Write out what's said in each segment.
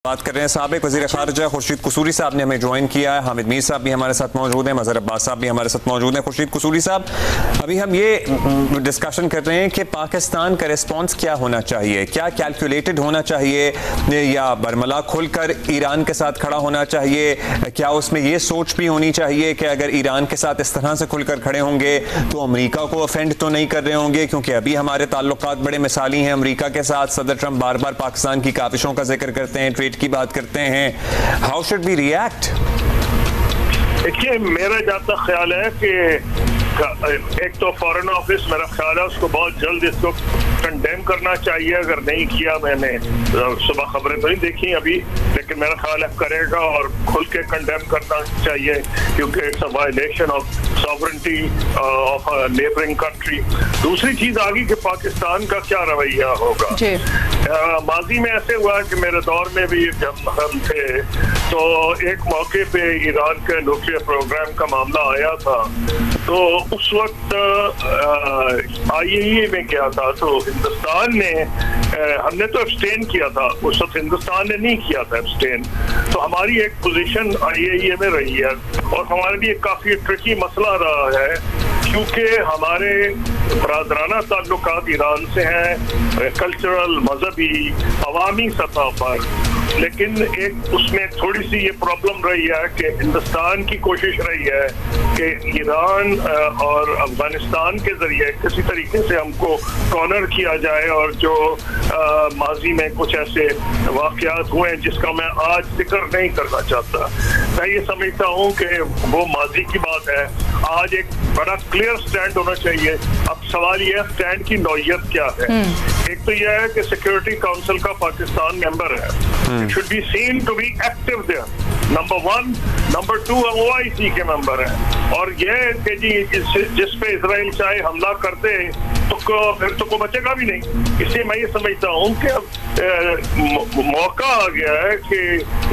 बात कर रहे हैं साबिक वज़ीर ख़ारिजा खुर्शीद कुसूरी साहब ने हमें ज्वाइन किया है। हामिद मीर साहब भी हमारे साथ मौजूद हैं, मज़हर अब्बास साहब भी हमारे साथ मौजूद हैं। खुर्शीद कुसूरी साहब, अभी हम ये डिस्कशन कर रहे हैं कि पाकिस्तान का रिस्पांस क्या होना चाहिए, क्या कैलकुलेटेड होना चाहिए या बरमला खुलकर ईरान के साथ खड़ा होना चाहिए, क्या उसमें ये सोच भी होनी चाहिए कि अगर ईरान के साथ इस तरह से खुलकर खड़े होंगे तो अमरीका को ऑफेंड तो नहीं कर रहे होंगे, क्योंकि अभी हमारे ताल्लुकात बड़े मिसाली हैं अमरीका के साथ। सदर ट्रंप बार बार पाकिस्तान की काविशों का जिक्र करते हैं, ट्रेड की बात करते हैं। How should we react? देखिए, मेरा जहाँ तक ख्याल है कि एक तो फॉरेन ऑफिस मेरा ख्याल है उसको बहुत जल्द इसको कंडेम करना चाहिए। अगर नहीं किया, मैंने सुबह खबरें तो नहीं देखी अभी, लेकिन मेरा ख्याल है करेगा और खुल के कंडेम करना चाहिए, क्योंकि it's a violation of sovereignty of a neighbouring country. दूसरी चीज आ गई कि पाकिस्तान का क्या रवैया होगा। माजी में ऐसे हुआ कि मेरे दौर में भी जब हम थे तो एक मौके पे ईरान के न्यूक्लियर प्रोग्राम का मामला आया था, तो उस वक्त IAEA में क्या था, तो हिंदुस्तान ने हमने तो एब्सटेन किया था, उस वक्त हिंदुस्तान ने नहीं किया था एब्सटेन। तो हमारी एक पोजीशन IAEA में रही है और हमारे लिए काफी ट्रिकी मसला रहा है, क्योंकि हमारे बरादराना ताल्लुकात ईरान से हैं, कल्चरल, मजहबी, अवामी सतह पर। लेकिन एक उसमें थोड़ी सी ये प्रॉब्लम रही है कि हिंदुस्तान की कोशिश रही है कि ईरान और अफगानिस्तान के जरिए किसी तरीके से हमको कॉर्नर किया जाए, और जो माजी में कुछ ऐसे वाकयात हुए हैं जिसका मैं आज जिक्र नहीं करना चाहता। मैं ये समझता हूँ कि वो माजी की बात है, आज एक बड़ा क्लियर स्टैंड होना चाहिए। अब सवाल ये है स्टैंड की नौयत क्या है। एक तो यह है कि सिक्योरिटी काउंसिल का पाकिस्तान मेंबर है, it should be seen to be active there, number 1। Number 2 OIC के मेंबर है, और यह कि जी जिस पे इजराइल चाहे हमला कर दे तो फिर तो कोई बचेगा भी नहीं। इसलिए मैं ये समझता हूँ कि अब मौका आ गया है कि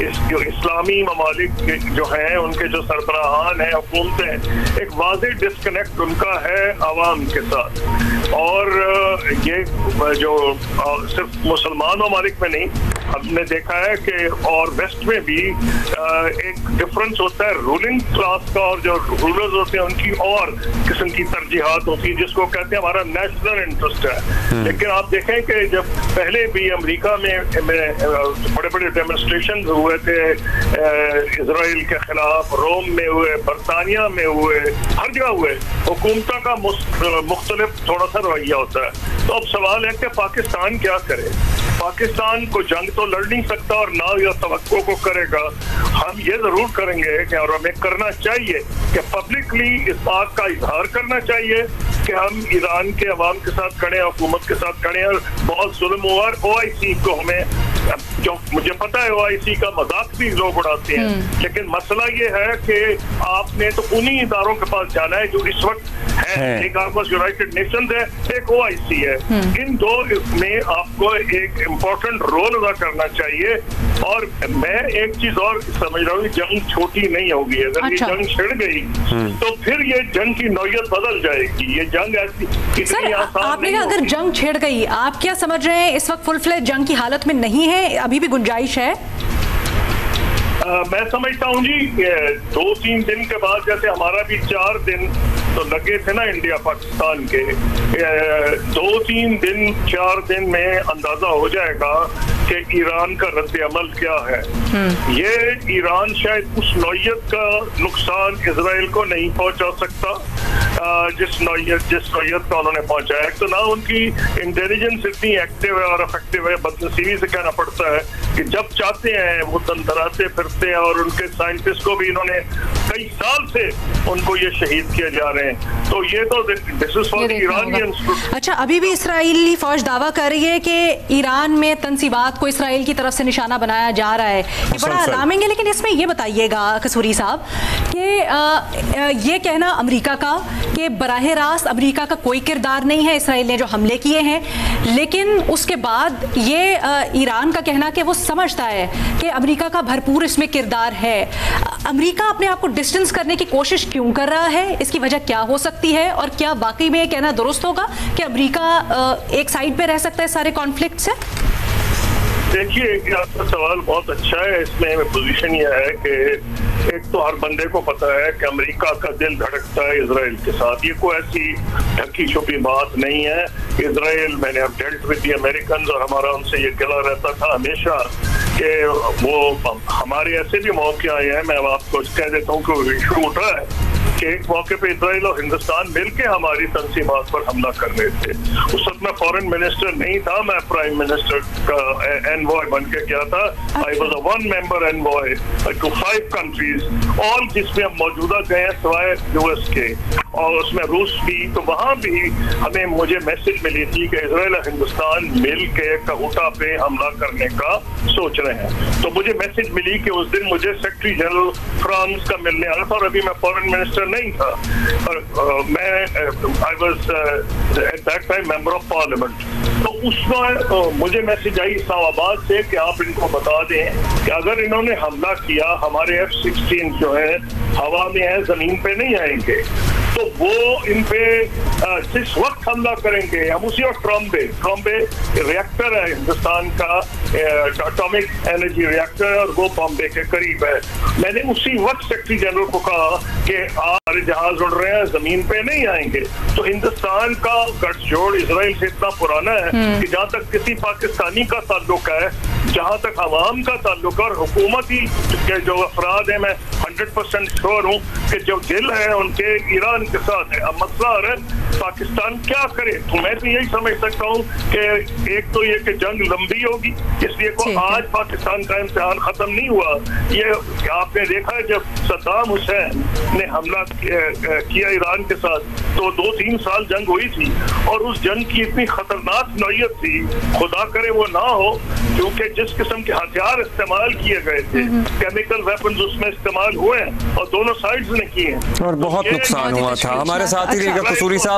इस्लामी ममालिक जो हैं, उनके जो सरबराहान हैं, हुकूमतें, एक वाज़ेह डिस्कनेक्ट उनका है आवाम के साथ। और ये जो सिर्फ मुसलमान ममालिक में नहीं, हमने देखा है कि और वेस्ट में भी एक डिफरेंस होता है रूलिंग क्लास का, और जो रूलर्स होते हैं उनकी और किस्म की तरजीहात होती है, जिसको कहते हैं हमारा नेशनल इंटरेस्ट है। लेकिन आप देखें कि जब पहले भी अमेरिका में बड़े बड़े डेमोन्स्ट्रेशन हुए थे इजराइल के खिलाफ, रोम में हुए, बरतानिया में हुए, हर जगह हुए, हुकूमत का मुख्तलिफ थोड़ा सा रवैया होता है। तो अब सवाल है कि पाकिस्तान क्या करे। पाकिस्तान को जंग तो लड़ नहीं सकता और ना या तवक्को को करेगा। हम ये जरूर करेंगे कि, और हमें करना चाहिए कि पब्लिकली इस बात का इजहार करना चाहिए कि हम ईरान के अवाम के साथ खड़े हैं, हुकूमत के साथ खड़े हैं, और बहुत जुल्म हुआ। OIC को हमें, जो मुझे पता है OIC का मजाक भी लोग उड़ाते हैं, लेकिन मसला ये है कि आपने तो उन्हीं इदारों के पास जाना है जो इस वक्त है। एक आपको यूनाइटेड नेशंस है, एक OIC है। इन दो में आपको एक इम्पोर्टेंट रोल अदा करना चाहिए। और मैं एक चीज और समझ रहा हूँ, जंग छोटी नहीं होगी। अगर ये जंग छिड़ गई तो फिर ये जंग की नौयत बदल जाएगी। ये जंग ऐसी इतनी आसान आपने कहा अगर जंग छिड़ गई, आप क्या समझ रहे हैं इस वक्त फुल फ्लेज जंग की हालत में नहीं है, अभी भी गुंजाइश है? मैं समझता हूँ जी 2-3 दिन के बाद, जैसे हमारा भी 4 दिन तो लगे थे ना इंडिया पाकिस्तान के, 2-3 दिन 4 दिन में अंदाजा हो जाएगा कि ईरान का रद्द अमल क्या है। ये ईरान शायद उस नौयत का नुकसान इजराइल को नहीं पहुंचा सकता जिस नौयत का उन्होंने पहुंचाया। तो ना उनकी इंटेलिजेंस इतनी एक्टिव है और इफेक्टिव है, बदनसीबी से कहना पड़ता है कि जब चाहते हैं वो तंदराते फिरते हैं, और उनके साइंटिस्ट को भी इन्होंने कई साल से उनको ये शहीद किए जा रहे हैं। तो ये तो दिस इज फॉर ईरानियंस। अच्छा, अभी भी इसराइली फौज दावा कर रही है कि ईरान में तंसीबात को इसराइल की तरफ से निशाना बनाया जा रहा है। ये बड़ा अलार्मिंग है। लेकिन इसमें ये बताइएगा कसूरी साहब कि ये कहना अमेरिका का कि बराह रास्त अमेरिका का कोई किरदार नहीं है इसराइल ने जो हमले किए हैं, लेकिन उसके बाद ये ईरान का कहना कि वो समझता है कि अमेरिका का भरपूर इसमें किरदार है। अमेरिका अपने आप को डिस्टेंस करने की कोशिश क्यों कर रहा है? इसकी वजह क्या हो सकती है? और क्या वाकई में ये कहना दुरुस्त होगा कि अमेरिका एक साइड पे रह सकता है सारे कॉन्फ्लिक्ट से? देखिए, आपका सवाल बहुत अच्छा है। इसमें पोजीशन यह है कि एक तो हर बंदे को पता है कि अमेरिका का दिल धड़कता है इजराइल के साथ। ये कोई ऐसी ढकी छुपी बात नहीं है। इजराइल, मैंने अब डेल्ट विद द अमेरिकन और हमारा उनसे ये गिला रहता था हमेशा कि वो हमारे ऐसे भी मौके आए हैं। मैं आपको कह देता हूँ कि वो इशू उठा है कि एक मौके पे इजराइल और हिंदुस्तान मिलकर हमारी तंजीमात पर हमला कर रहे थे। उस वक्त मैं फॉरेन मिनिस्टर नहीं था, मैं प्राइम मिनिस्टर का एनवॉय बन के गया था। I was a one member envoy to 5 countries, all जिसमें हम मौजूदा गए हैं सिवाय यूएस के, और उसमें रूस भी। तो वहां भी मुझे मैसेज मिली थी कि इजराइल और हिंदुस्तान मिल के कहूटा पे हमला करने का सोच रहे हैं। तो मुझे मैसेज मिली कि उस दिन मुझे सेक्रेटरी जनरल फ्रांस का मिलने आना था, और अभी मैं फॉरेन मिनिस्टर नहीं था, और मैं I was at that time member of parliament. तो उसमें मुझे मैसेज आई इस्लामाबाद से कि आप इनको बता दें कि अगर इन्होंने हमला किया, हमारे F-16 जो है हवा में है, जमीन पे नहीं आएंगे, तो वो इन पे जिस वक्त हमला करेंगे हम उसी वक्त ट्रॉम्बे रिएक्टर है हिंदुस्तान का, एटॉमिक एनर्जी रिएक्टर, और वो बॉम्बे के करीब है। मैंने उसी वक्त सेक्रेटरी जनरल को कहा कि हमारे जहाज उड़ रहे हैं, जमीन पे नहीं आएंगे। तो हिंदुस्तान का गठजोड़ इजराइल से इतना पुराना है कि जहाँ तक किसी पाकिस्तानी का ताल्लुक है, जहाँ तक अवाम का ताल्लुक है और हुकूमती के जो अफराद है, मैं 100% श्योर हूँ कि जो दिल है उनके ईरान के साथ है। अब मसला है पाकिस्तान क्या करे। तो मैं तो यही समझ सकता हूँ कि एक तो ये कि जंग लंबी होगी, इसलिए को आज पाकिस्तान का इम्तिहान खत्म नहीं हुआ। ये आपने देखा है जब सद्दाम हुसैन ने हमला किया ईरान के साथ, तो 2-3 साल जंग हुई थी, और उस जंग की इतनी खतरनाक नौयत थी, खुदा करे वो ना हो, क्योंकि जिस किस्म के हथियार इस्तेमाल किए गए थे, केमिकल वेपन्स उसमें इस्तेमाल हुए हैं और दोनों साइड्स ने किए हैं, और बहुत नुकसान हुआ था। हमारे साथ ही रहिएगा कसूरी साहब।